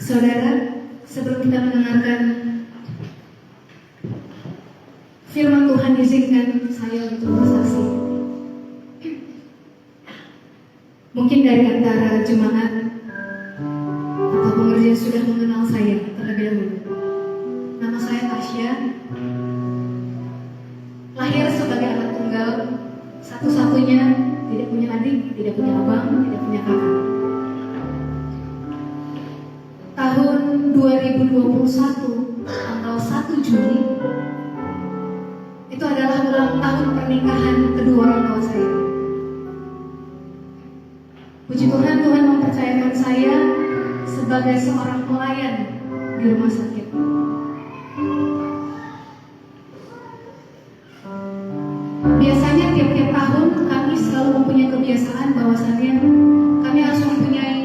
Saudara, sebelum kita mendengarkan firman Tuhan, izinkan saya untuk bersaksi. Mungkin dari antara jemaat atau pengerja sudah mengenal saya terlebih dahulu. Nama saya Tasya. Lahir sebagai anak tunggal, satu-satunya, tidak punya adik, tidak punya abang, tidak punya kakak. Tahun 2021, tanggal 1 Juli, itu adalah ulang tahun pernikahan kedua orang tua saya. Puji Tuhan, Tuhan mempercayakan saya sebagai seorang pelayan di rumah sakit. Biasanya tiap-tiap tahun kami selalu mempunyai kebiasaan bahwasannya kami harus mempunyai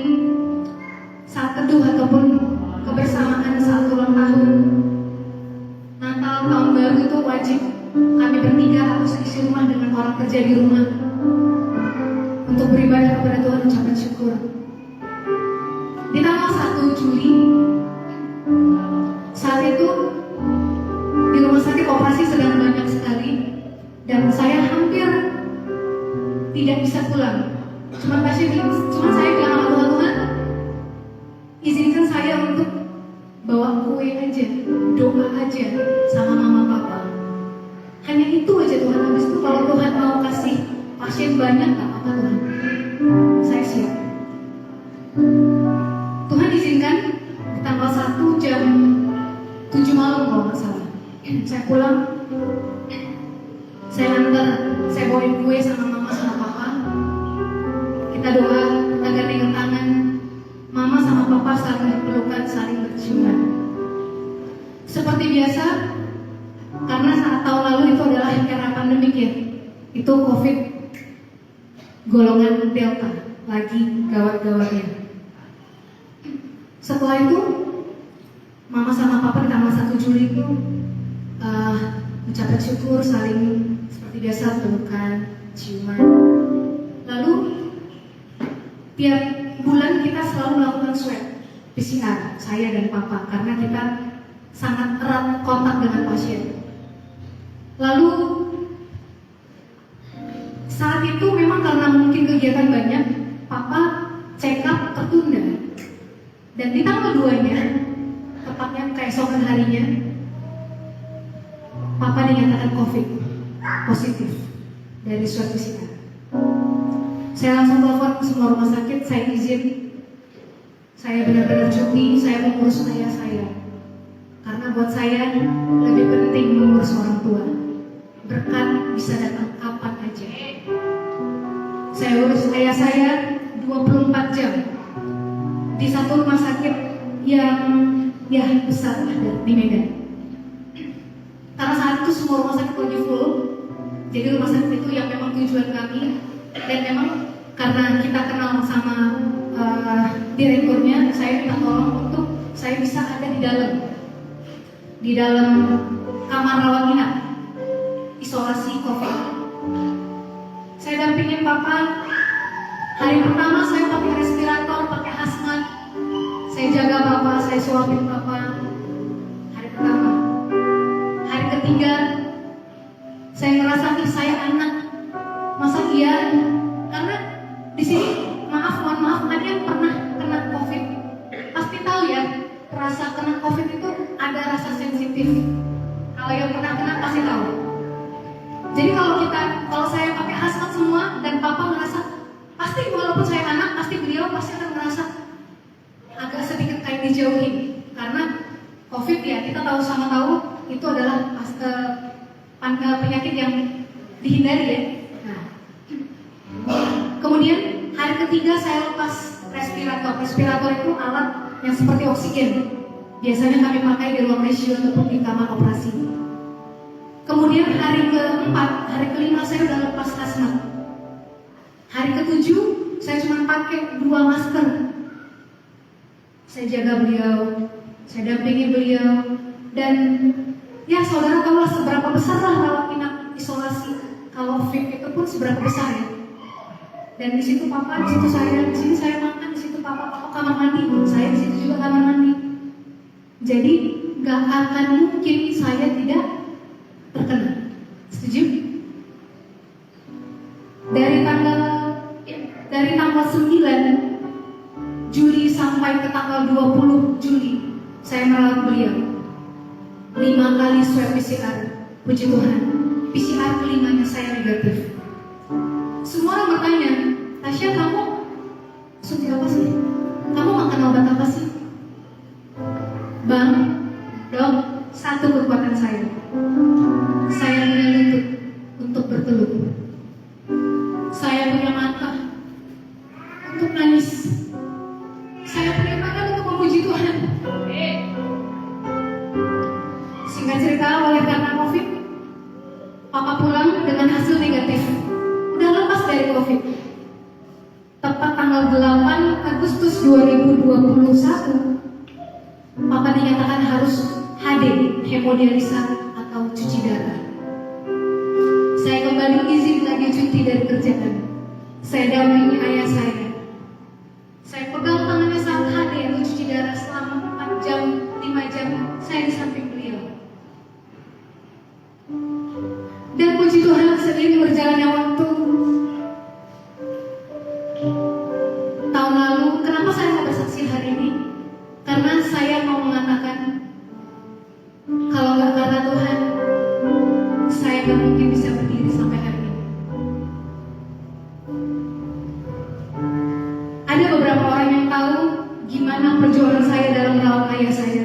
saat teduh ataupun kebersamaan saat ulang tahun. Natal, tahun baru itu wajib kami bertiga harus isi rumah dengan orang kerja di rumah untuk beribadah kepada Tuhan, ucapan syukur. Di tanggal 1 Juli saat itu di rumah sakit operasi sedang banyak sekali dan saya hampir tidak bisa pulang. Cuma saya bilang sama Tuhan, izinkan saya untuk bawa kue aja, doa aja sama mama papa. Hanya itu aja Tuhan. Habis itu kalau Tuhan mau kasih pasien banyak, gak apa-apa Tuhan, saya siap. Tuhan izinkan di tanggal 1 jam 7 malam kalau nggak salah, saya pulang. Saya antar, saya bawain kue sama mama sama papa. Kita doa, kita gandengan tangan. Mama sama papa saling berpelukan, saling berciuman. Seperti biasa, karena saat tahun lalu itu adalah era pandemik ya. Itu COVID golongan Delta, lagi gawat-gawatnya. Setelah itu, mama sama papa di tanggal 1 Juli itu ucapan syukur, saling seperti biasa pelukan, ciuman. Lalu tiap bulan kita selalu melakukan swab PCR, saya dan papa, karena kita sangat erat kontak dengan pasien. Lalu saat itu memang karena mungkin kegiatan banyak, papa check up tertunda. Dan di tanggal 2-nya, tepatnya keesokan harinya, papa dinyatakan COVID positif dari swab PCR. Saya langsung telepon ke semua rumah sakit, saya izin, saya benar-benar cuti, saya mengurus ayah saya. Karena buat saya lebih penting mengurus orang tua. Berkat bisa datang kapan aja. Saya urus ayah saya 24 jam di satu rumah sakit yang besar ada di Medan. Karena saat itu semua rumah sakit lagi full, jadi rumah sakit itu yang memang tujuan kami. Dan memang karena kita kenal sama direkturnya, saya minta tolong untuk saya bisa ada di dalam kamar rawat inap isolasi COVID. Saya dampingin papa. Hari pertama saya pakai respirator, pakai hazmat. Saya jaga papa, saya suapin papa. Hari pertama. Hari ketiga, saya ngerasa saya anak. Masa iya? Karena di sini mohon maaf, ada yang pernah kena COVID pasti tahu ya, rasa kena COVID itu ada rasa sensitif. Kalau yang pernah kena pasti tahu. Jadi kalau saya pakai hazmat semua dan papa merasa, pasti walaupun saya anak, pasti beliau pasti akan merasa agak sedikit kayak dijauhin. Karena COVID ya, kita sama tahu itu adalah penyakit yang dihindari ya. Kemudian hari ketiga saya lepas respirator. Respirator itu alat yang seperti oksigen. Biasanya kami pakai di ruang ICU ataupun di kamar operasi. Kemudian hari keempat, hari kelima saya udah lepas hazmat. Hari ketujuh saya cuma pakai 2 masker. Saya jaga beliau, saya dampingi beliau, dan ya saudara tahulah seberapa besar lah rawat inap isolasi. Kalau VIP itu pun seberapa besar ya. Dan di situ papa, di situ saya, di sini saya makan, di situ papa kamar mandi, saya di situ juga kamar mandi. Jadi gak akan mungkin saya tidak terkena. Setuju? Dari tanggal 9 Juli sampai ke tanggal 20 Juli saya merawat beliau 5 kali swab PCR. Puji Tuhan, PCR kelimanya saya negatif. Semua orang bertanya, Tasya, kamu suntik apa sih? Kamu makan obat apa sih? Bang, dok, satu kekuatan saya punya lutut untuk bertelut, saya punya mata untuk nangis, saya punya tangan untuk memuji Tuhan. Singkat cerita, oleh karena COVID, papa pulang dengan hasil negatif, udah lepas dari COVID. Tepat tanggal 8 Agustus 2021, papa dinyatakan harus HD, hemodialisa atau cuci darah. Saya kembali izin lagi cuti dari kerjaan. Saya dampingi ayah saya. Saya pegang tangannya saat HD atau cuci darah selama 4 jam, 5 jam. Saya di samping beliau. Dan puji Tuhan, seiring berjalannya waktu, tahun lalu, kenapa saya mau bersaksi hari ini? Karena saya mau mengatakan, kalau nggak karena Tuhan, saya nggak mungkin bisa berdiri sampai hari ini. Ada beberapa orang yang tahu gimana perjuangan saya dalam merawat ayah saya.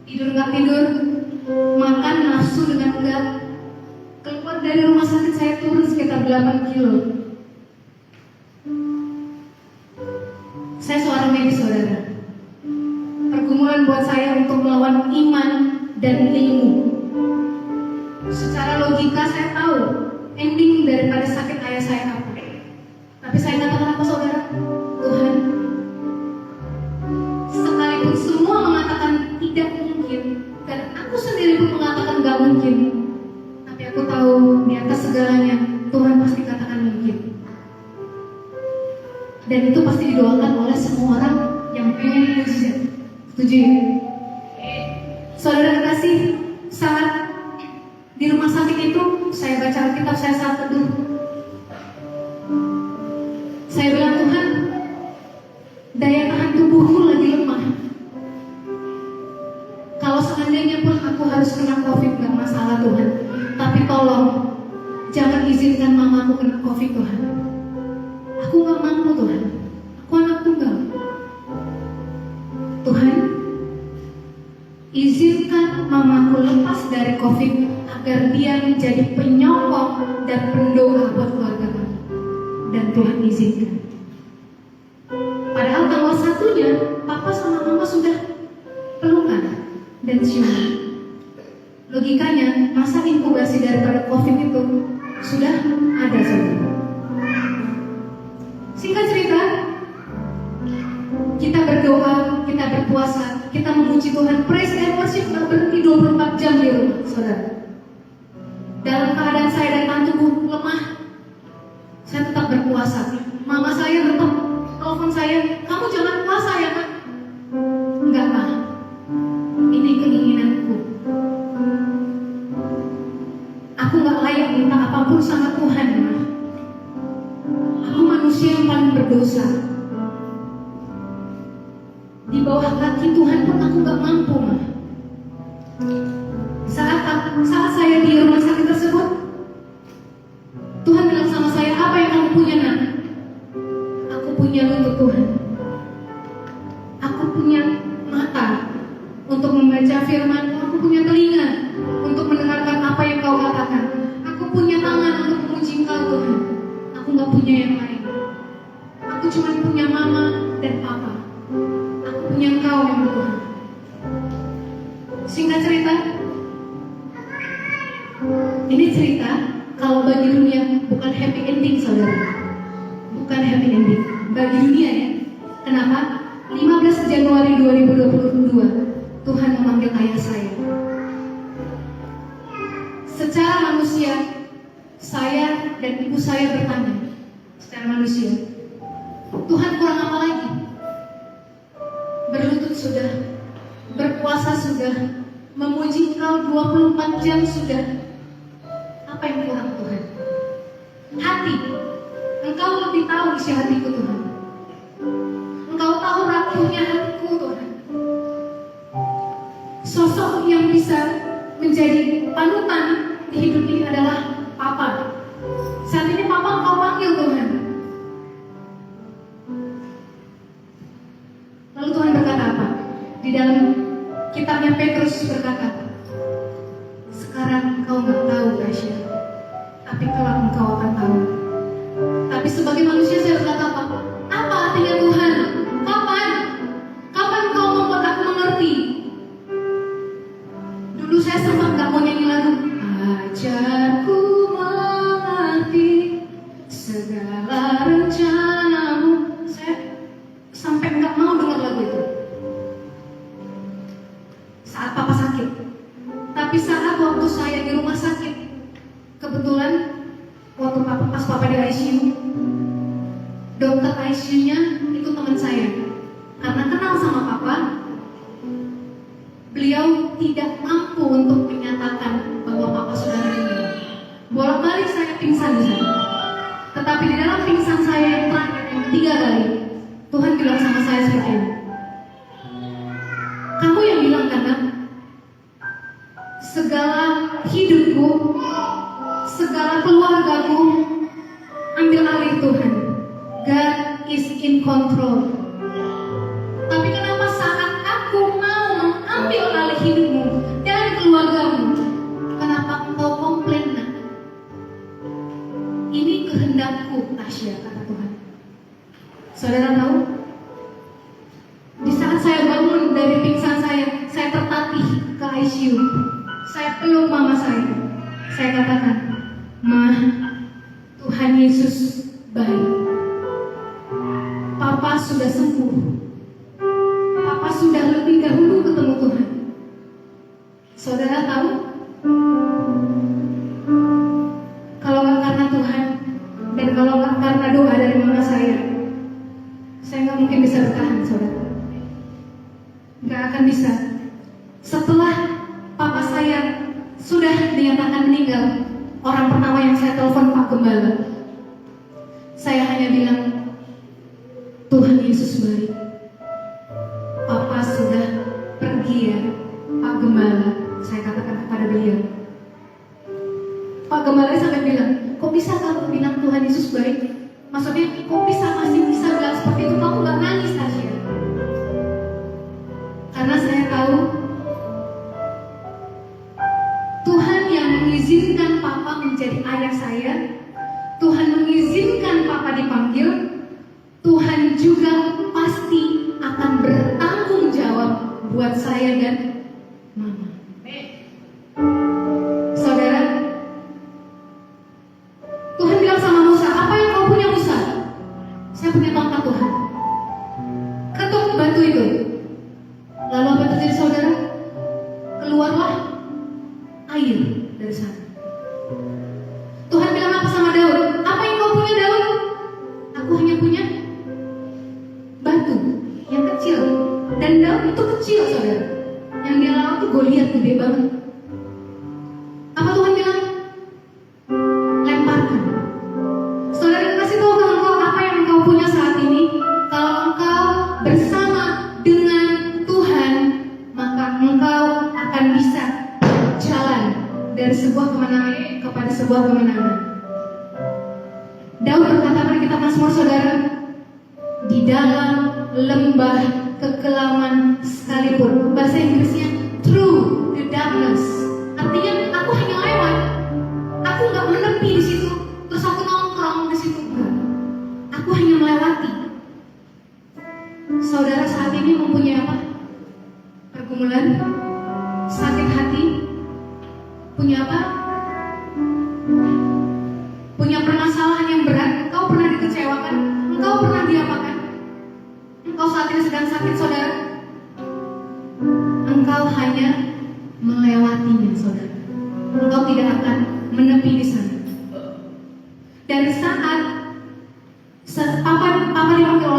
Tidur nggak tidur, makan nafsu dengan enggak. Keluar dari rumah sakit saya turun sekitar 8 kilo. Saya seorang medis, saudara. Pergumulan buat saya untuk melawan iman dan ilmu. Secara logika saya tahu ending daripada sakit ayah saya apa. Tapi saya katakan apa, saudara? Tuhan, sekalipun semua mengatakan tidak mungkin, dan aku sendiri pun mengatakan gak mungkin, tapi aku tahu di atas segalanya Tuhan pasti katakan mungkin. Dan itu pasti didoakan oleh semua orang yang pengen mujizat. Setuju ya? Saudara kasih, saat di rumah sakit itu saya baca Alkitab, saya saat teduh. Saya bilang, Tuhan, daya tahan tubuhku lagi lemah. Kalau seandainya pun aku harus kena COVID, gak masalah Tuhan. Tapi tolong jangan izinkan mamaku kena COVID, Tuhan. Aku gak mampu, Tuhan. Aku anak tunggal. Tuhan, izinkan mamaku lepas dari COVID agar dia menjadi penyokong dan pendoa buat keluarga kami. Dan Tuhan izinkan. Padahal tanggal 1-nya papa sama mama sudah pelukan dan ciuman. Logikanya masa inkubasi daripada COVID itu sudah ada, saudara. Singkat cerita, kita berdoa, kita berpuasa, kita memuji Tuhan, praise and worship gak berhenti 24 jam di rumah, saudara. Dalam keadaan saya dan tantuku lemah, saya tetap berpuasa. Mama saya tetap telepon saya, kamu jangan puasa ya, Mak. Enggak, Mak. Ini keinginanku. Aku gak layak minta apapun sama Tuhan, Mak. Aku manusia yang paling berdosa. Di bawah kaki Tuhan pun aku gak mampu, Mak. Saat saya di rumah sakit tersebut, Tuhan bilang sama saya, apa yang kamu punya, Nak? Aku punya lutut, Tuhan. Aku punya mata untuk membaca firman. Aku punya telinga untuk mendengarkan apa yang kau katakan. Aku punya tangan untuk memuji Engkau, Tuhan. Aku gak punya yang lain. Aku cuma punya mama dan papa. Aku punya Engkau yang Tuhan. Singkat cerita, ini cerita kalau bagi dunia bukan happy ending, saudara. Bukan happy ending bagi dunia, ya. Kenapa? 15 Januari 2022 Tuhan memanggil ayah saya. Secara manusia, saya dan ibu saya bertanya secara manusia, Tuhan kurang apa lagi? Berlutut sudah, berpuasa sudah, memuji Engkau 24 jam sudah. Apa yang kurang Tuhan? Hati. Engkau lebih tahu isi hatiku Tuhan. Engkau tahu rapuhnya hatiku Tuhan. Sosok yang bisa menjadi panutan di hidup ini adalah Papa. Saat ini Papa Engkau panggil Tuhan. Lalu Tuhan berkata apa? Di dalam kitabnya Petrus berkata, sekarang engkau nggak tahu Tasya, tapi kelak engkau akan tahu. Tapi sebagai manusia saya berkata apa? Apa artinya Tuhan? Kapan? Kapan engkau membuat aku mengerti? Dulu saya sempat nggak mau nyanyi lagu. Ajarku mengerti segala rencanamu. Saya sampai nggak mau dengar lagu itu saat Papa sakit. Tapi saat waktu saya di rumah sakit, kebetulan waktu pas Papa di ICU, dokter ICU-nya itu teman saya. Karena kenal sama Papa, beliau tidak mampu untuk menyatakan bahwa Papa sudah meninggal. Bolak-balik saya pingsan di sana. Tetapi di dalam pingsan saya yang terakhir, yang ketiga kali, Tuhan bilang sama saya seperti ini. Kamu yang bilang kan, segala hidupku, segala keluargaku ambil alih Tuhan. God is in control. Tapi kenapa saat aku mau mengambil alih hidupmu dan keluargamu, kenapa engkau komplain? Nak? Ini kehendakku, Tasya, kata Tuhan. Saudara tahu? Di saat saya bangun dari pingsan saya tertatih ke ICU. Saya peluk mama saya. Saya katakan, Ma, Tuhan Yesus baik. Papa sudah sembuh. Papa sudah lebih dahulu ketemu Tuhan. Saudara tahu? Kalau nggak karena Tuhan dan kalau nggak karena doa dari mama saya nggak mungkin bisa bertahan, saudara. Nggak akan bisa. Setelah papa saya sudah dinyatakan meninggal, orang pertama yang saya telepon Pak Gembala. Saya hanya bilang, Tuhan Yesus baik. Papa sudah pergi ya, Pak Gembala. Saya katakan kepada beliau. Pak Gembala sampai bilang, kok bisa kamu bilang Tuhan Yesus baik? Maksudnya, kok masih bisa bilang seperti itu? Kamu gak nangis, Tasya? Karena saya tahu Tuhan yang mengizinkan Papa menjadi ayah saya, Tuhan mengizinkan Papa dipanggil, Tuhan juga pasti akan bertanggung jawab buat saya dan Mama. Saudara, Tuhan bilang sama Musa, apa yang kau punya Musa? Saya punya tongkat Tuhan. Ketuk batu itu. Lalu apa terjadi saudara? Keluarlah air dari sana. Tuhan bilang apa sama Daud? Apa yang kau punya Daud? Aku hanya punya batu yang kecil. Dan Daud itu kecil saudara. Yang dia lawan itu Goliat gede banget. Apa Tuhan bilang? Lemparkan. Saudara kasih tahu ke engkau apa yang engkau punya saat ini. Kalau engkau bersama dengan Tuhan, maka engkau akan bisa jalan dari sebuah kemenangan kepada sebuah kemenangan. Daud berkata pada kitab Mazmur, saudara, di dalam lembah kekelaman sekalipun, bahasa Inggrisnya through the darkness, artinya aku hanya lewat, aku nggak menepi di situ, terus aku nongkrong di situ, aku hanya melewati. Saudara saat ini mempunyai apa? Pergumulan, sakit hati, punya apa? Punya permasalahan yang berat, engkau pernah dikecewakan, engkau pernah diapakan? Engkau saat ini sedang sakit, saudara. Engkau hanya melewatinya, saudara. Engkau tidak akan menepi di sana. Dari saat Papa dipanggil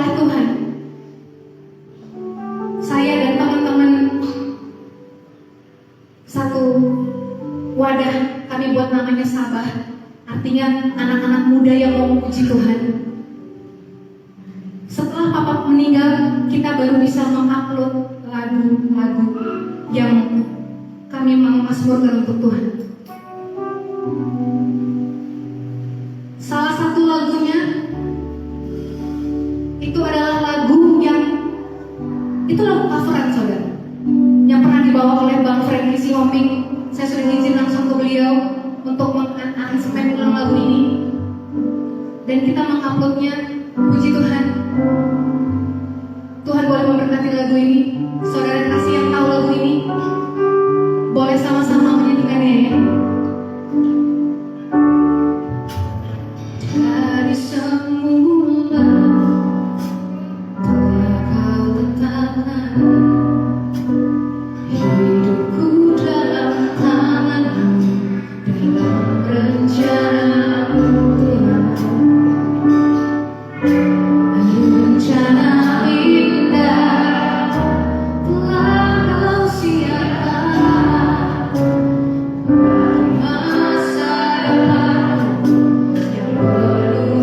satu wadah kami buat namanya Sabah, artinya anak-anak muda yang mau memuji Tuhan. Setelah papa meninggal, kita baru bisa mengupload lagu-lagu yang kami mau mazmurkan untuk Tuhan. Salah satu lagunya itu adalah lagu yang itu lagu coveran, saudara, yang pernah dibawa oleh Bang Freddy Sihombing. Saya sudah izin langsung ke beliau untuk mengaransemen ulang lagu ini, dan kita menguploadnya. Puji Tuhan. Tuhan boleh memberkati lagu ini. Saudara kasih yang tahu lagu ini, boleh sama-sama menyanyikannya ya. Dari semula telah kau tetapkan hidupku dalam tangan-Mu, dalam rencana-Mu Tuhan. Rencana indah telah kau siapkan masa depanku yang penuh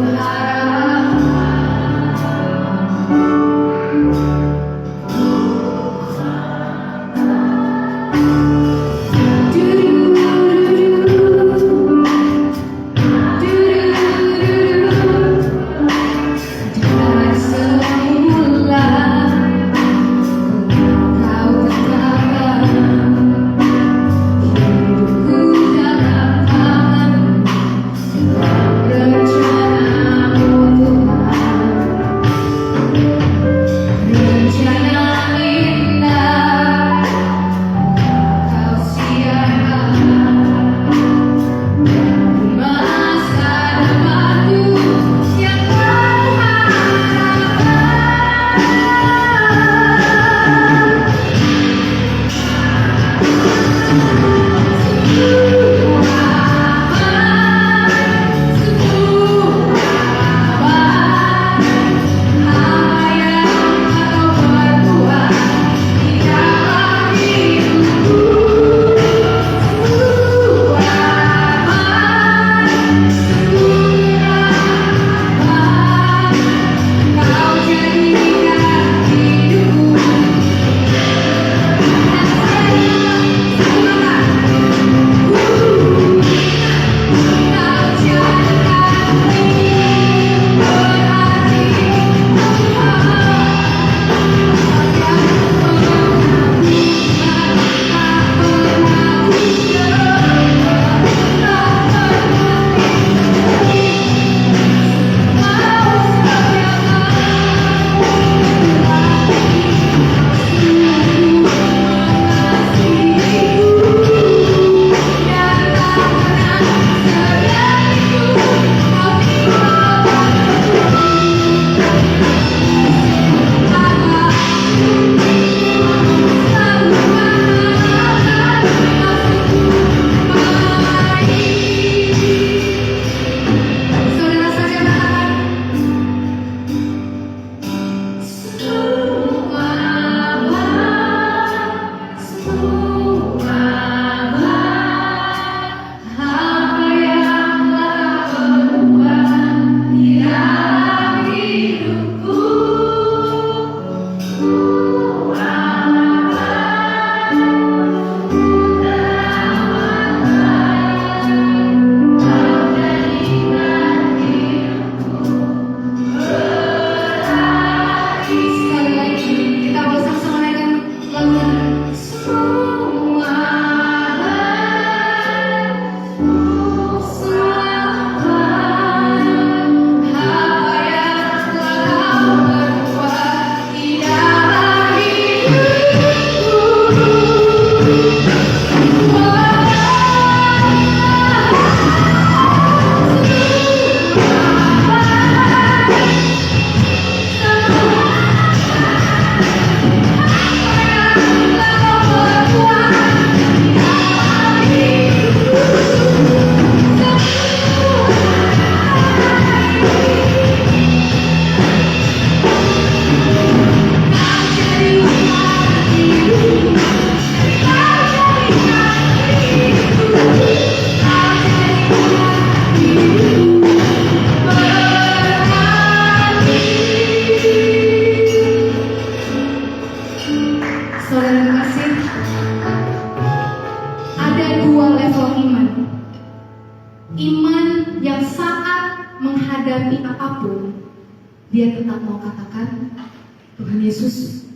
Yesus.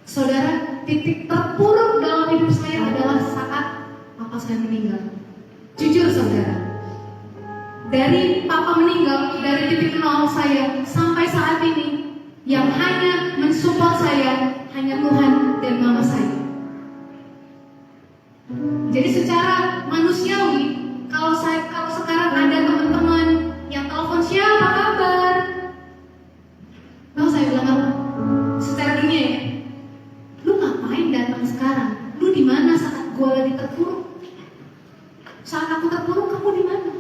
Saudara, titik terpuruk dalam hidup saya adalah saat papa saya meninggal. Jujur saudara, dari papa meninggal, dari titik nol saya sampai saat ini, yang hanya mensupport saya hanya Tuhan dan mama saya. Jadi secara manusiawi, kalau sekarang ada teman-teman yang telepon, siapa kabar? Tahu saya bilang apa? Secara dunia ya, lu ngapain datang sekarang? Lu di mana saat gue lagi terpuruk? Saat aku terpuruk, kamu di mana?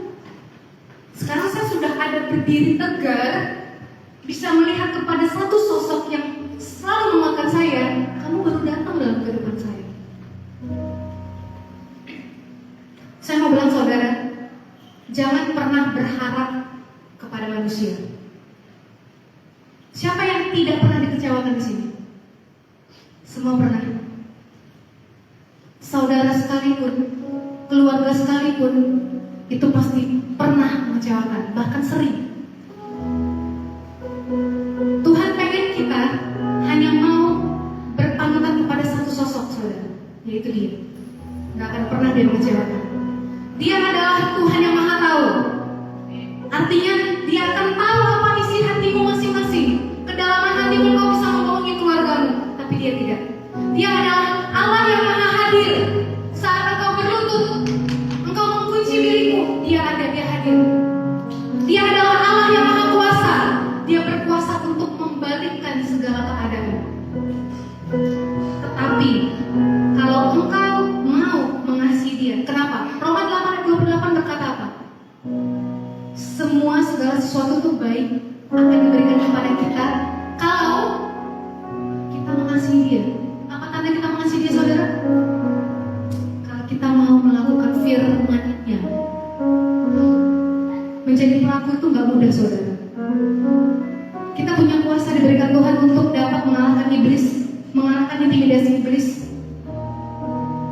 Sekarang saya sudah ada berdiri tegar, bisa melihat kepada satu sosok yang selalu menguatkan saya. Kamu baru datang dalam kehidupan saya. Saya mau bilang saudara, jangan pernah berharap kepada manusia. Siapa yang tidak pernah dikecewakan di sini? Semua pernah. Saudara sekalipun, keluarga sekalipun, itu pasti pernah mengecewakan, bahkan sering. Tuhan pengen kita hanya mau berpanggilan kepada satu sosok saudara, yaitu Dia. Gak akan pernah Dia mengecewakan. Dia adalah Tuhan yang Maha Tahu. Artinya Dia akan tahu apa isi hatimu masing-masing. Kedalaman hatimu kau bisa membohongi keluargamu, tapi Dia tidak. Dia adalah Allah yang Maha Hadir. Saat engkau berlutut, engkau mengunci dirimu, Dia ada, Dia hadir. Dia adalah Allah yang Maha Kuasa. Dia berkuasa untuk membalikkan segala keadaan. Tetapi kalau engkau mau mengasihi Dia, kenapa? Roma 8:28 berkata apa? Semua segala sesuatu itu baik akan diberikan kepada kita kalau kita mengasihi Dia. Apa tanda kita mengasihi Dia, saudara? Kalau kita mau melakukan firman-Nya. Menjadi pelaku itu gak mudah, saudara. Kita punya kuasa diberikan Tuhan untuk dapat mengalahkan iblis, mengalahkan intimidasi iblis.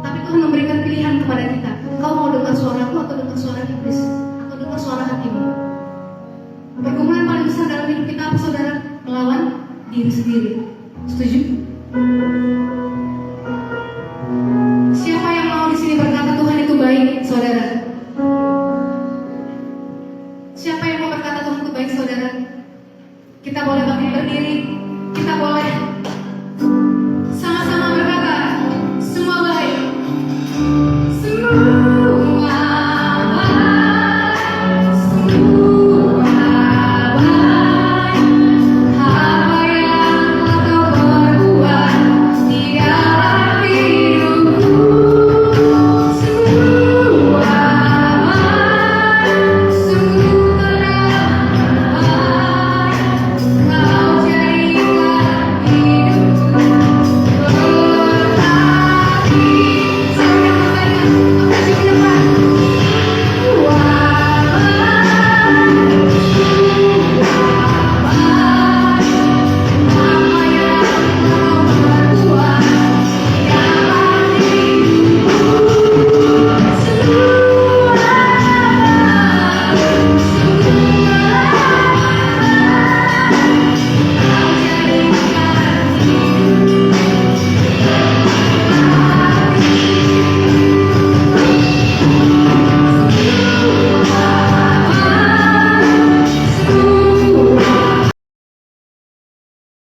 Tapi Tuhan memberikan pilihan kepada kita. Kau mau dengar suaraku atau dengar suara iblis, atau dengar suara hatimu? Pergumulan paling besar dalam hidup kita apa, saudara? Melawan diri sendiri. Setuju? Siapa yang mau di sini berkata Tuhan itu baik, saudara? Siapa yang mau berkata Tuhan itu baik, saudara? Kita boleh bangkit berdiri, kita boleh